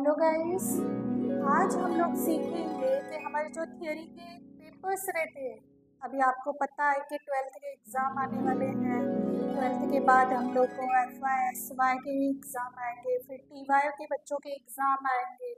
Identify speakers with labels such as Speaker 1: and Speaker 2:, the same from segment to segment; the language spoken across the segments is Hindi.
Speaker 1: Hello guys. आज हम लोग सीखेंगे कि हमारे जो थियोरी के पेपर्स रहते हैं। अभी आपको पता है कि 12th के एग्ज़ाम आने वाले हैं। 12th के बाद हम लोग को FY SY के एग्ज़ाम आएंगे, फिर TY के बच्चों के एग्ज़ाम आएंगे।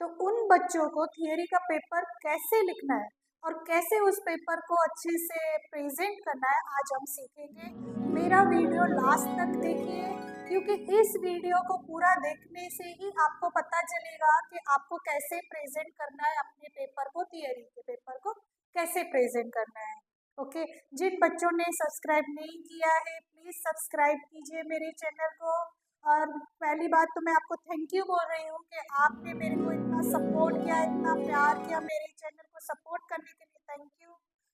Speaker 1: तो उन बच्चों को थियोरी का पेपर कैसे लिखना है और कैसे उस पेपर को अच्छे से प्रेजेंट करना है, आज हम सीखेंगे। मेरा वीडियो लास्ट तक देखिए, क्योंकि इस वीडियो को पूरा देखने से ही आपको पता चलेगा कि आपको कैसे प्रेजेंट करना है अपने पेपर को, थियरी के पेपर को कैसे प्रेजेंट करना है। ओके, जिन बच्चों ने सब्सक्राइब नहीं किया है प्लीज़ सब्सक्राइब कीजिए मेरे चैनल को। और पहली बात तो मैं आपको थैंक यू बोल रही हूँ कि आपने मेरे को इतना सपोर्ट किया, इतना प्यार किया, मेरे चैनल को सपोर्ट करने के लिए थैंक यू।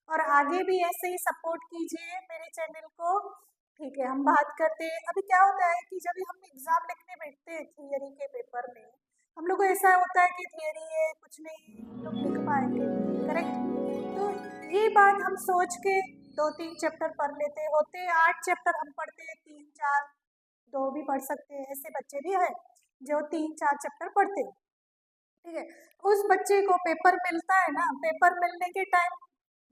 Speaker 1: और आगे भी ऐसे ही सपोर्ट कीजिए मेरे चैनल को। ठीक है, हम बात करते हैं। अभी क्या होता है कि जब हम एग्ज़ाम लिखने बैठते हैं थियरी के पेपर में, हम लोग को ऐसा होता है कि थियरी है, कुछ नहीं हम लोग लिख पाएंगे, करेक्ट। तो ये बात हम सोच के 2-3 चैप्टर पढ़ लेते होते, 8 चैप्टर हम पढ़ते हैं, 3-4 2 भी पढ़ सकते हैं। ऐसे बच्चे भी हैं जो 3-4 चैप्टर पढ़ते हैं। ठीक है, उस बच्चे को पेपर मिलता है ना, पेपर मिलने के टाइम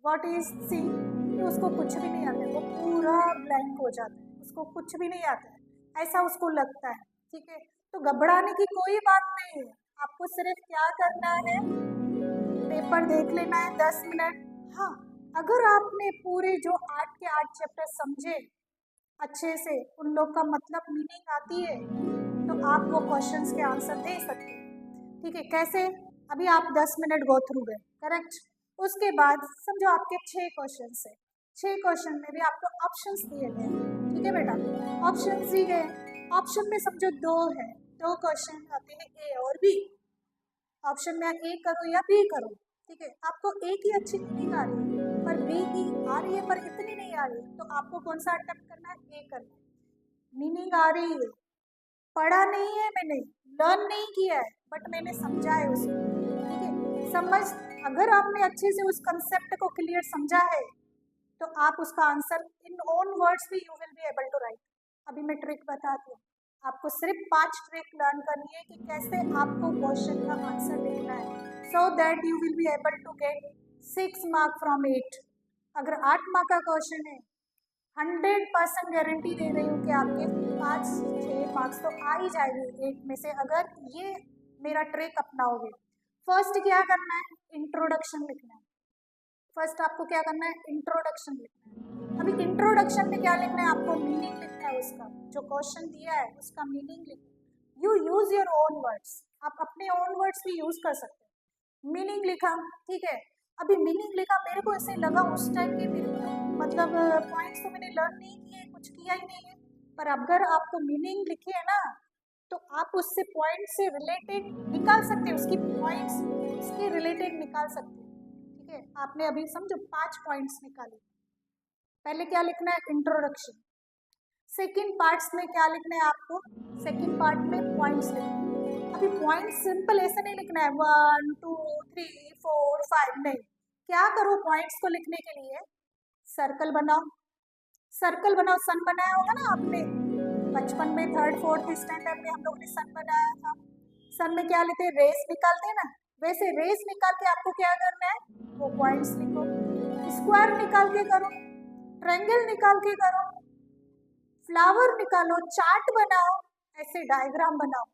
Speaker 1: व्हाट इज सी कि उसको कुछ भी नहीं आता है, वो पूरा ब्लैंक हो जाता है, उसको कुछ भी नहीं आता है, ऐसा उसको लगता है। ठीक है, तो घबराने की कोई बात नहीं है। आपको सिर्फ क्या करना है, पेपर देख लेना है 10 मिनट। हाँ, अगर आपने पूरे जो 8 के 8 चैप्टर समझे अच्छे से, उन लोग का मतलब मीनिंग आती है, तो आप वो क्वेश्चंस के आंसर दे सकते हैं। ठीक है, कैसे? अभी आप 10 मिनट गो थ्रू गए, करेक्ट। उसके बाद समझो आपके 6 क्वेश्चंस है, 6 क्वेश्चन में भी आपको ऑप्शंस दिए गए। ठीक है बेटा, ऑप्शंस दिए गए, ऑप्शन में समझो 2 है, 2 क्वेश्चन आते हैं ए और बी। ऑप्शन में ए करो या बी करो। ठीक है, आपको ए की अच्छी मीनिंग आ रही है पर बी की आ रही है पर इतनी नहीं आ रही है, तो आपको कौन सा अटेम्प्ट करना है? ए करना है। मीनिंग आ रही है, पढ़ा नहीं है मैंने, लर्न नहीं किया है, बट मैंने समझा है उसको। ठीक है, समझ, अगर आपने अच्छे से उस कंसेप्ट को क्लियर समझा है तो आप उसका आंसर इन ओन वर्ड्स भी you will be able to write. अभी मैं ट्रिक बताती हूँ, आपको सिर्फ 5 ट्रिक लर्न करनी है कि कैसे आपको क्वेश्चन का आंसर लिखना है, so that you will be able to get 6 mark from 8। अगर 8 मार्क का क्वेश्चन है, 100% गारंटी दे रही हूँ कि आपके 5-6 मार्क्स तो आ ही जाएंगे 8 में से, अगर ये मेरा ट्रिक अपनाओगे। फर्स्ट क्या करना है? इंट्रोडक्शन लिखना है। फर्स्ट आपको क्या करना है? इंट्रोडक्शन लिखना है। अभी इंट्रोडक्शन में क्या लिखना है? आपको मीनिंग लिखना है, उसका जो क्वेश्चन दिया है उसका मीनिंग लिखना। You use your own words, आप अपने ओन वर्ड्स भी यूज कर सकते हैं। मीनिंग लिखा, ठीक है। अभी मीनिंग लिखा, मेरे को ऐसे लगा उस टाइम के मेरे को मतलब पॉइंट्स तो मैंने लर्न नहीं किए, कुछ किया ही नहीं है, पर अगर आपको मीनिंग लिखी है ना तो आप उससे पॉइंट से रिलेटेड निकाल सकते हो, उसकी पॉइंट्स उसके रिलेटेड निकाल सकते हो। ठीक है, आपने अभी समझो 5 पॉइंट्स निकाले। पहले क्या लिखना है? इंट्रोडक्शन। सेकंड पार्ट्स में क्या लिखना है आपको? सेकंड पार्ट में पॉइंट्स लिखना है। अभी पॉइंट सिंपल ऐसे नहीं लिखना है 1 2 3 4 5, नहीं। क्या करो पॉइंट्स को लिखने के लिए? सर्कल बनाओ, सर्कल बनाओ। सन बनाया होगा ना आपने बचपन में, 3rd 4th स्टैंडर्ड में हम लोग ने सन बनाया था। सन में क्या लेते हैं? रेस निकालते हैं ना, वैसे रेस निकाल के आपको क्या करना है? वो पॉइंट्स लिखो। स्क्वायर निकाल के करो, ट्रायंगल निकाल के करो, फ्लावर निकालो, चार्ट बनाओ, ऐसे डायग्राम बनाओ।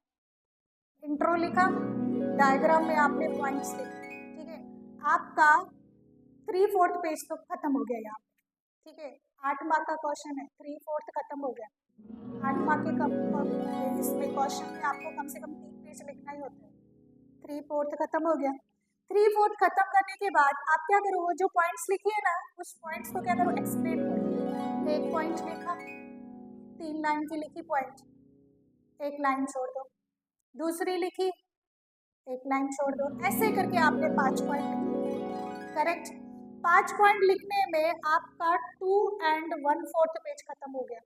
Speaker 1: इंट्रो लिखा, डायग्राम में आपने पॉइंट्स लिखे। ठीक है, आपका 3/4 पेज तो खत्म हो गया यहाँ पे। ठीक है, 8 मार्क का क्वेश्चन है, 3/4 खत्म हो गया। 8 मार्क के इसमें क्वेश्चन में आपको कम से कम 3 पेज लिखना ही होता है। 3/4 खत्म हो गया। 3/4 खत्म करने के बाद आप क्या करो? वो जो पॉइंट्स लिखी है ना, उस पॉइंट्स को क्या करो? एक्सप्लेन करो। एक पॉइंट लिखा, 3 लाइन की लिखी पॉइंट, एक लाइन छोड़ दो। दूसरी लिखी, एक लाइन छोड़ दो। ऐसे करके आपने 5 पॉइंट लिखे, करेक्ट। 5 पॉइंट लिखने में आपका 2 and 1/4 पेज खत्म हो गया।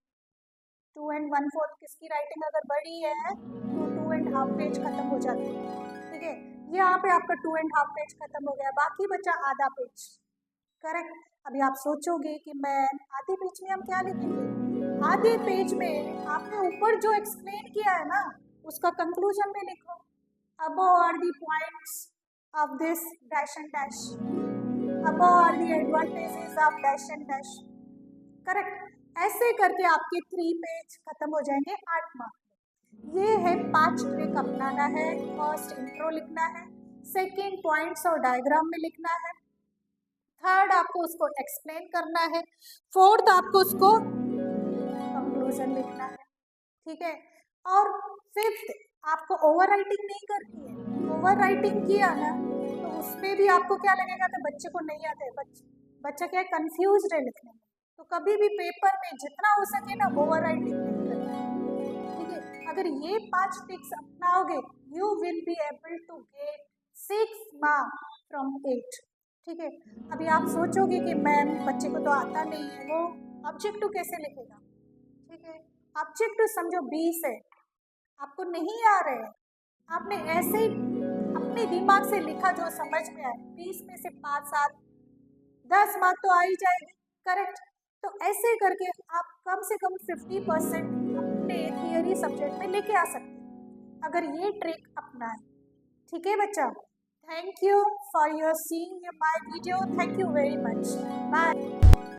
Speaker 1: 2 and 1/4, किसकी राइटिंग अगर बड़ी है तो 2 and हाफ पेज खत्म हो जाती है। ठीक है, यहाँ पे आपका 2 and हाफ पेज खत्म हो गया, बाकी बचा आधा पेज, करेक्ट। अभी आप सोचोगे कि मैम आधे पेज में हम क्या लिखेंगे? आधे पेज में आपने ऊपर जो एक्सप्लेन किया है ना, उसका कंक्लूजन में लिखो। above are the points of this dash and dash, above are the advantages of dash and dash, correct. ऐसे करके आपके 3 पेज खत्म हो जाएंगे 8 मार्क। ये है 5 ट्रिक अपनाना है। फर्स्ट इंट्रो लिखना है, सेकेंड पॉइंट्स और डायग्राम में लिखना है, थर्ड आपको उसको एक्सप्लेन करना है, फोर्थ आपको उसको कंक्लूजन लिखना है, ठीक है। और फिफ्थ आपको ओवर राइटिंग नहीं करनी है। ओवर राइटिंग किया ना तो उसमें भी आपको क्या लगेगा कि बच्चे को नहीं आते, बच्चा क्या कंफ्यूज है लिखने में। तो कभी भी पेपर में जितना हो सके ना ओवर राइटिंग नहीं करनी, ठीक है। अगर ये 5 ट्रिक्स अपनाओगे you will be able to get 6 mark from 8, ठीक है। अभी आप सोचोगे कि मैम बच्चे को तो आता नहीं है, वो ऑब्जेक्टिव कैसे लिखेगा, ठीक है। ऑब्जेक्टिव समझो 20 है, आपको नहीं आ रहे हैं, आपने ऐसे ही अपने दिमाग से लिखा जो समझ में आए, 20 में से 5, 7, 10 मार्क तो आ ही जाएगी, करेक्ट। तो ऐसे करके आप कम से कम 50% अपने थियरी सब्जेक्ट में लेके आ सकते हैं अगर ये ट्रिक अपनाएं, ठीक है बच्चा। Thank you for your seeing my video, thank you very much, bye.